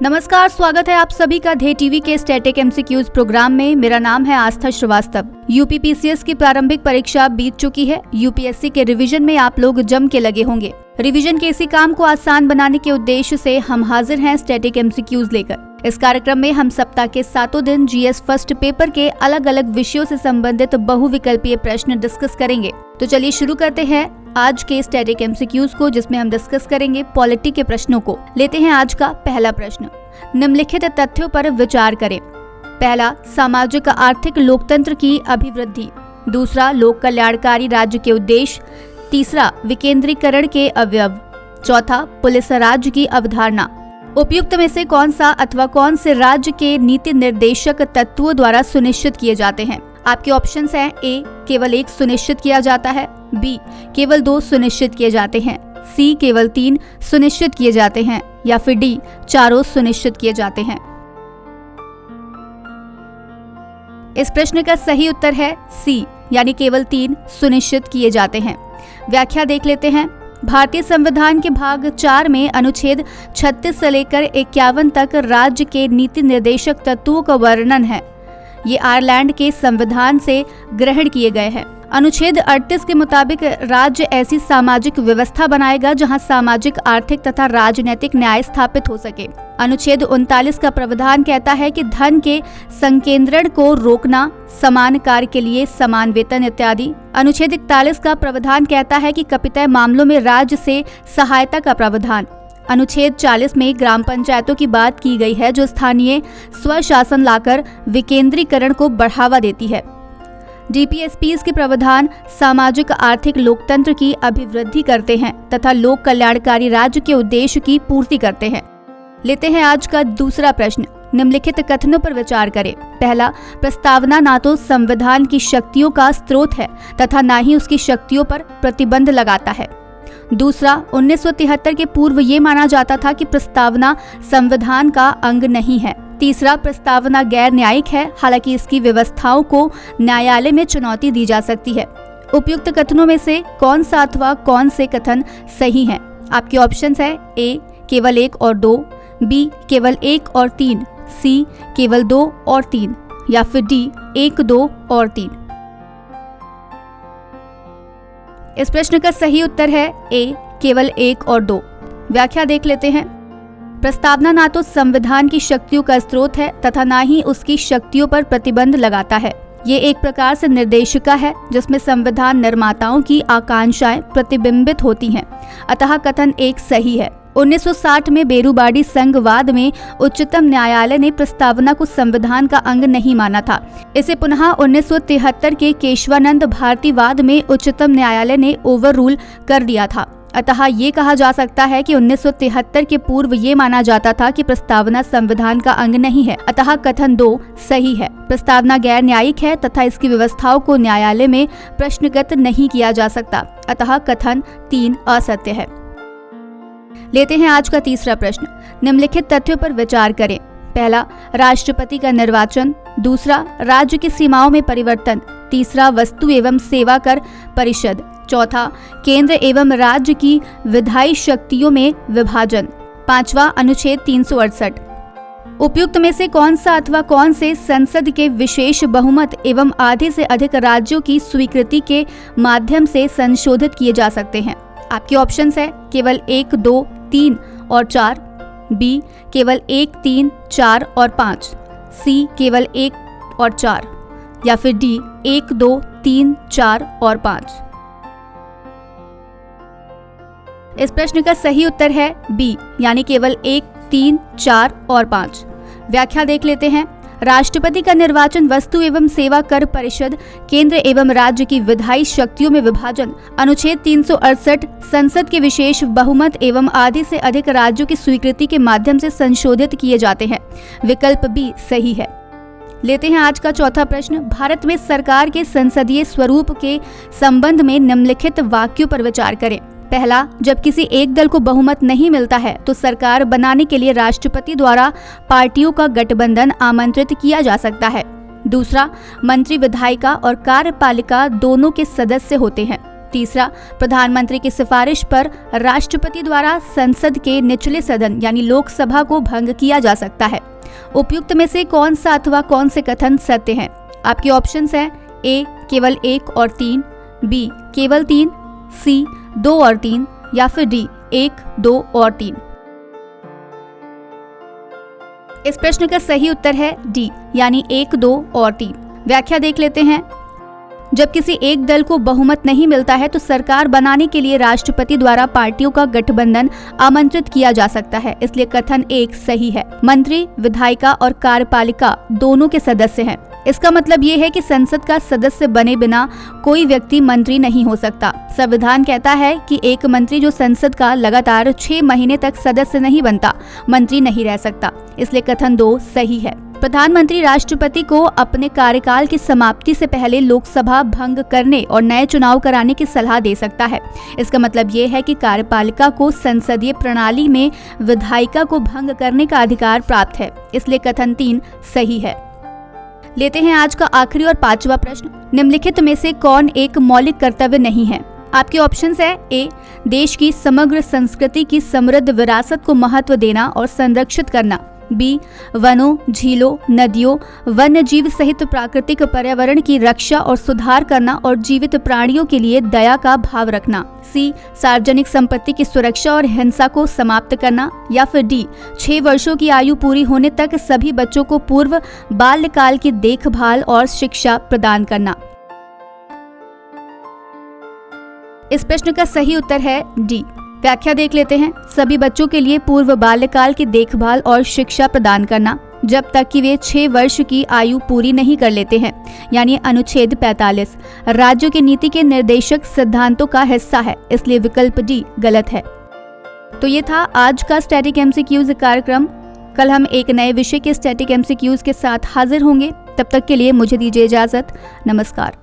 नमस्कार, स्वागत है आप सभी का धे टीवी के स्टैटिक एमसीक्यूज प्रोग्राम में। मेरा नाम है आस्था श्रीवास्तव। यूपीपीसीएस की प्रारंभिक परीक्षा बीत चुकी है। यूपीएससी के रिवीजन में आप लोग जम के लगे होंगे। रिवीजन के इसी काम को आसान बनाने के उद्देश्य से हम हाजिर हैं स्टैटिक एमसीक्यूज लेकर। इस कार्यक्रम में हम सप्ताह के 7 दिन जीएस फर्स्ट पेपर के अलग अलग विषयों से संबंधित बहुविकल्पीय प्रश्न डिस्कस करेंगे। तो चलिए शुरू करते हैं आज के स्टैटिक एमसीक्यूज को, जिसमें हम डिस्कस करेंगे पॉलिटी के प्रश्नों को। लेते हैं आज का पहला प्रश्न। निम्नलिखित तथ्यों पर विचार करें। पहला, सामाजिक आर्थिक लोकतंत्र की अभिवृद्धि। दूसरा, लोक कल्याणकारी राज्य के उद्देश्य। तीसरा, विकेंद्रीकरण के अवयव। चौथा, पुलिस राज्य की अवधारणा। उपयुक्त में से कौन सा अथवा कौन से राज्य के नीति निर्देशक तत्वों द्वारा सुनिश्चित किए जाते हैं? आपके ऑप्शंस हैं ए, केवल 1 सुनिश्चित किया जाता है, बी, केवल 2 सुनिश्चित किए जाते हैं, सी, केवल 3 सुनिश्चित किए जाते हैं, या फिर डी, चारों सुनिश्चित किए जाते हैं। इस प्रश्न का सही उत्तर है सी, यानी केवल 3 सुनिश्चित किए जाते हैं। व्याख्या देख लेते हैं। भारतीय संविधान के भाग 4 में अनुच्छेद 36 से लेकर 51 तक राज्य के नीति निर्देशक तत्वों का वर्णन है। ये आयरलैंड के संविधान से ग्रहण किए गए हैं। अनुच्छेद 38 के मुताबिक राज्य ऐसी सामाजिक व्यवस्था बनाएगा जहां सामाजिक, आर्थिक तथा राजनीतिक न्याय स्थापित हो सके। अनुच्छेद 39 का प्रावधान कहता है कि धन के संकेंद्रण को रोकना, समान कार्य के लिए समान वेतन इत्यादि। अनुच्छेद 41 का प्रावधान कहता है कि कतिपय मामलों में राज्य से सहायता का प्रावधान। अनुच्छेद 40 में ग्राम पंचायतों की बात की गई है, जो स्थानीय स्वशासन लाकर विकेंद्रीकरण को बढ़ावा देती है। डीपीएसपीज के प्रावधान सामाजिक आर्थिक लोकतंत्र की अभिवृद्धि करते हैं तथा लोक कल्याणकारी राज्य के उद्देश्य की पूर्ति करते हैं। लेते हैं आज का दूसरा प्रश्न। निम्नलिखित कथनों पर विचार करें। पहला, प्रस्तावना ना तो संविधान की शक्तियों का स्रोत है तथा ना ही उसकी शक्तियों पर प्रतिबंध लगाता है। दूसरा, 1973 के पूर्व ये माना जाता था कि प्रस्तावना संविधान का अंग नहीं है। तीसरा, प्रस्तावना गैर न्यायिक है, हालांकि इसकी व्यवस्थाओं को न्यायालय में चुनौती दी जा सकती है। उपयुक्त कथनों में से कौन सा अथवा कौन से कथन सही हैं? आपके ऑप्शंस है ए, केवल 1 और 2, बी, केवल 1 और 3, सी, केवल 2 और 3, या फिर डी, 1, 2 और 3। इस प्रश्न का सही उत्तर है ए, केवल 1 और 2। व्याख्या देख लेते हैं। प्रस्तावना ना तो संविधान की शक्तियों का स्रोत है तथा ना ही उसकी शक्तियों पर प्रतिबंध लगाता है। ये एक प्रकार से निर्देशिका है जिसमें संविधान निर्माताओं की आकांक्षाएं प्रतिबिंबित होती हैं। अतः कथन 1 सही है। 1960 में बेरूबाडी संघवाद में उच्चतम न्यायालय ने प्रस्तावना को संविधान का अंग नहीं माना था। इसे पुनः 1973 के केशवानंद भारतीवाद में उच्चतम न्यायालय ने ओवर रूल कर दिया था। अतः ये कहा जा सकता है कि 1973 के पूर्व ये माना जाता था कि प्रस्तावना संविधान का अंग नहीं है। अतः कथन 2 सही है। प्रस्तावना गैर न्यायिक है तथा इसकी व्यवस्थाओं को न्यायालय में प्रश्नगत नहीं किया जा सकता। अतः कथन 3 असत्य है। लेते हैं आज का तीसरा प्रश्न। निम्नलिखित तथ्यों पर विचार करें। पहला, राष्ट्रपति का निर्वाचन। दूसरा, राज्य की सीमाओं में परिवर्तन। तीसरा, वस्तु एवं सेवा कर परिषद। चौथा, केंद्र एवं राज्य की विधायी शक्तियों में विभाजन। पांचवा, अनुच्छेद 368। उपयुक्त में से कौन सा अथवा कौन से संसद के विशेष बहुमत एवं आधे से अधिक राज्यों की स्वीकृति के माध्यम से संशोधित किए जा सकते हैं? आपके ऑप्शंस है केवल 1, 2, 3 और 4, बी, केवल 1, 3, 4 और 5, सी, केवल 1 और 4, या फिर डी, 1, 2, 3, 4 और 5। इस प्रश्न का सही उत्तर है बी, यानी केवल 1, 3, 4 और 5। व्याख्या देख लेते हैं। राष्ट्रपति का निर्वाचन, वस्तु एवं सेवा कर परिषद, केंद्र एवं राज्य की विधायी शक्तियों में विभाजन, अनुच्छेद 368, संसद के विशेष बहुमत एवं आधे से अधिक राज्यों की स्वीकृति के माध्यम से संशोधित किए जाते हैं। विकल्प बी सही है। लेते हैं आज का चौथा प्रश्न। भारत में सरकार के संसदीय स्वरूप के संबंध में निम्नलिखित वाक्यों पर विचार करें। पहला, जब किसी एक दल को बहुमत नहीं मिलता है तो सरकार बनाने के लिए राष्ट्रपति द्वारा पार्टियों का गठबंधन आमंत्रित किया जा सकता है। दूसरा, मंत्री विधायिका और कार्यपालिका दोनों के सदस्य होते हैं। तीसरा, प्रधानमंत्री की सिफारिश पर राष्ट्रपति द्वारा संसद के निचले सदन यानी लोकसभा को भंग किया जा सकता है। उपयुक्त में से कौन सा अथवा कौन से कथन सत्य हैं? आपके ऑप्शंस हैं ए केवल 1 और 3, बी केवल 3, सी 2 और 3 या फिर डी 1, 2 और 3। इस प्रश्न का सही उत्तर है डी यानी 1, 2 और 3। व्याख्या देख लेते हैं। जब किसी एक दल को बहुमत नहीं मिलता है तो सरकार बनाने के लिए राष्ट्रपति द्वारा पार्टियों का गठबंधन आमंत्रित किया जा सकता है, इसलिए कथन 1 सही है। मंत्री, विधायिका और कार्यपालिका दोनों के सदस्य हैं। इसका मतलब ये है कि संसद का सदस्य बने बिना कोई व्यक्ति मंत्री नहीं हो सकता। संविधान कहता है कि एक मंत्री जो संसद का लगातार 6 महीने तक सदस्य नहीं बनता, मंत्री नहीं रह सकता, इसलिए कथन 2 सही है। प्रधानमंत्री राष्ट्रपति को अपने कार्यकाल की समाप्ति से पहले लोकसभा भंग करने और नए चुनाव कराने की सलाह दे सकता है। इसका मतलब ये है कि कार्यपालिका को संसदीय प्रणाली में विधायिका को भंग करने का अधिकार प्राप्त है, इसलिए कथन 3 सही है। लेते हैं आज का आखिरी और 5वां प्रश्न। निम्नलिखित में से कौन एक मौलिक कर्तव्य नहीं है? आपके ऑप्शंस है ए देश की समग्र संस्कृति की समृद्ध विरासत को महत्व देना और संरक्षित करना, बी वनों, झीलों, नदियों, वन्य जीव सहित प्राकृतिक पर्यावरण की रक्षा और सुधार करना और जीवित प्राणियों के लिए दया का भाव रखना, सी सार्वजनिक संपत्ति की सुरक्षा और हिंसा को समाप्त करना या फिर डी 6 वर्षों की आयु पूरी होने तक सभी बच्चों को पूर्व बाल्यकाल की देखभाल और शिक्षा प्रदान करना। इस प्रश्न का सही उत्तर है डी। व्याख्या देख लेते हैं। सभी बच्चों के लिए पूर्व बाल्यकाल की देखभाल और शिक्षा प्रदान करना जब तक कि वे 6 वर्ष की आयु पूरी नहीं कर लेते हैं, यानी अनुच्छेद 45 राज्यों की नीति के निर्देशक सिद्धांतों का हिस्सा है, इसलिए विकल्प डी गलत है। तो ये था आज का स्टैटिक एमसीक्यूज कार्यक्रम। कल हम एक नए विषय के स्टैटिक एमसीक्यूज के साथ हाजिर होंगे। तब तक के लिए मुझे दीजिए इजाजत। नमस्कार।